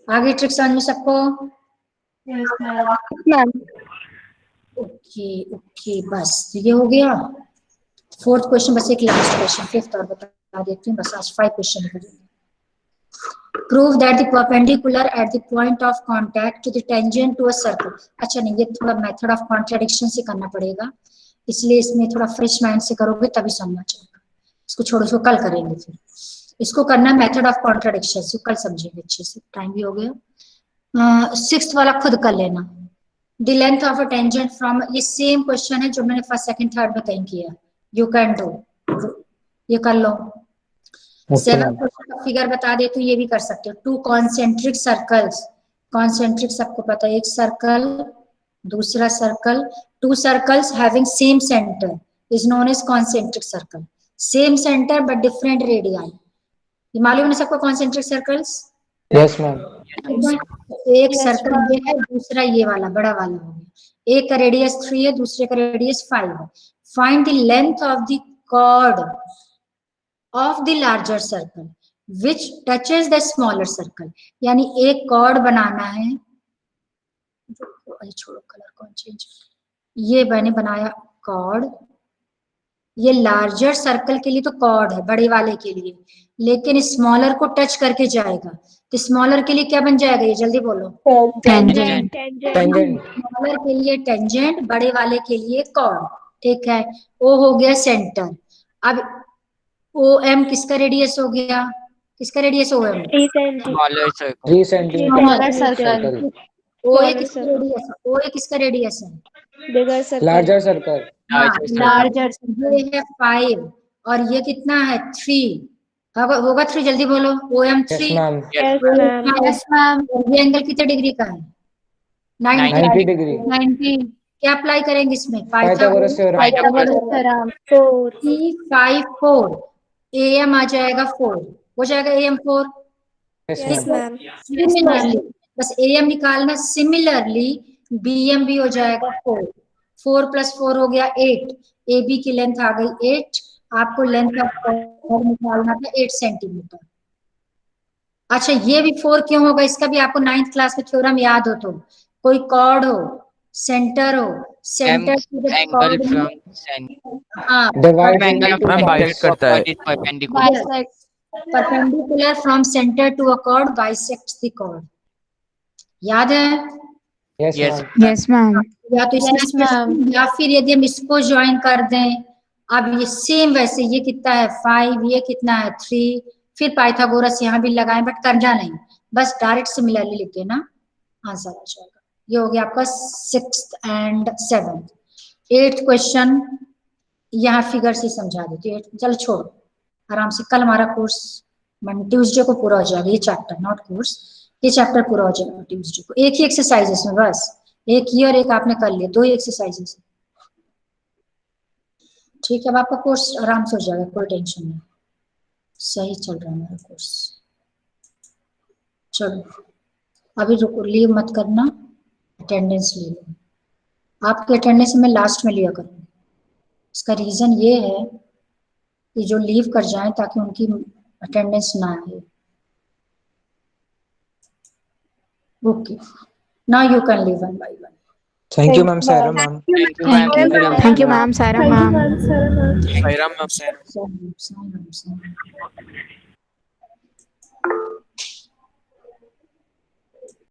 आगे ट्रिक समझ में सबको? ओके ओके, बस ये हो गया। 4th क्वेश्चन, बस एक लास्ट क्वेश्चन 5th और बता देती हूँ, बस आज 5 क्वेश्चन करेंगे। Prove that the perpendicular at the point of contact to the tangent to a circle। अच्छा नहीं, ये थोड़ा मेथड ऑफ कॉन्ट्रडिक्शन से करना पड़ेगा, इसलिए इसमें थोड़ा फ्रेश माइंड से करोगे तभी समझना चाहिए। इसको छोड़ो, इसको कल करेंगे। फिर इसको करना मेथड ऑफ कॉन्ट्रडिक्शन से, कल समझेंगे अच्छे से, टाइम भी हो गया। 6th वाला खुद कर लेना। The length of a tangent from, ये सेम क्वेश्चन है जो मैंने 1st, 2nd, 3rd में कहीं किया। यू कैन डू, ये कर लो। 7th क्वेश्चन का फिगर बता दे तो ये भी कर सकते हो। 2 कॉन्सेंट्रिक सर्कल्स, कॉन्सेंट्रिक सबको पता है, एक सर्कल दूसरा circle, 2 circles having same centre is known as concentric circle. Same centre but different radii, ये मालूम है सबको कॉन्सेंट्रिक सर्कल्स? Yes ma'am. एक सर्कल ये है, दूसरा ये वाला बड़ा वाला हो गया। एक का रेडियस 3 है, दूसरे का रेडियस 5 है। Find the length of the chord of the larger circle which touches the smaller circle. यानी एक कॉर्ड बनाना है, छोड़ो कलर कौन चेंज, ये मैंने बनाया कॉर्ड, ये लार्जर सर्कल के लिए तो कॉर्ड है बड़े वाले के लिए, लेकिन स्मॉलर को टच करके जाएगा तो स्मॉलर के लिए क्या बन जाएगा, ये जल्दी बोलो? टेंजेंट। स्मॉलर के लिए टेंजेंट, बड़े वाले के लिए कॉर्ड। ठीक है, ओ हो गया सेंटर। अब ओ एम किसका रेडियस हो गया? किसका रेडियस ओ एम? 3 सेंटीमीटर। ओ ए किसका रेडियस? ओ ए किसका रेडियस है? Larger circle. लार्जर ये है 5 और ये कितना है 3, होगा 3, जल्दी बोलो। O M 3। Yes ma'am. ये एंगल कितने डिग्री का है? 90 डिग्री। 90। क्या अप्लाई करेंगे इसमें? Pythagoras theorem. 5 4 AM आ जाएगा 4, हो जाएगा AM 4। Yes ma'am. सिमिलरली बस AM निकालना, सिमिलरली BM भी हो जाएगा 4। 4 + 4 हो गया 8। AB की लेंथ आ गई 8। आपको लेंथ ऑफ कॉर्ड निकालना था 8 सेंटीमीटर। अच्छा ये भी 4 क्यों होगा? इसका भी आपको 9th क्लास में थ्योरम याद हो तो, कोई कॉर्ड हो, सेंटर हो, सेंटर टू द कॉर्ड, हाँ बाइसेक्ट करता है। Perpendicular from centre to a chord bisects the chord. याद है? Yes ma'am. या तो इसमें या फिर यदि हम इसको ज्वाइन कर दें, अब ये सेम वैसे, ये कितना है 5, ये कितना है 3, फिर पाइथागोरस यहाँ भी लगाएं, बट करना नहीं, बस डायरेक्ट सिमिलरली लिख देना, आंसर आ जाएगा। ये हो गया आपका 6th and 7th। 8th question यहाँ फिगर से समझा देती है। चलो छोड़ो, आराम से, कल हमारा कोर्स ट्यूसडे को पूरा हो जाएगा, ये चैप्टर नॉट कोर्स। ये चैप्टर पूरा हो जाएगा ट्यूसडे को। एक ही एक्सरसाइजेस में, बस एक ही और एक आपने कर लिया, 2 ही एक्सरसाइजेस। ठीक है, अब आपका कोर्स आराम से हो जाएगा, कोई टेंशन नहीं, सही चल रहा है मेरा कोर्स। चलो अभी रुको, लीव मत करना, अटेंडेंस ले लो। आपकी अटेंडेंस मैं लास्ट में लिया करूँ, इसका रीजन ये है कि जो लीव कर जाएं ताकि उनकी अटेंडेंस ना आए। Okay, now you can leave one by one. Thank you ma'am, सारा मैम। थैंक यू मैम, सारा मैम। सायरा मैम। Same.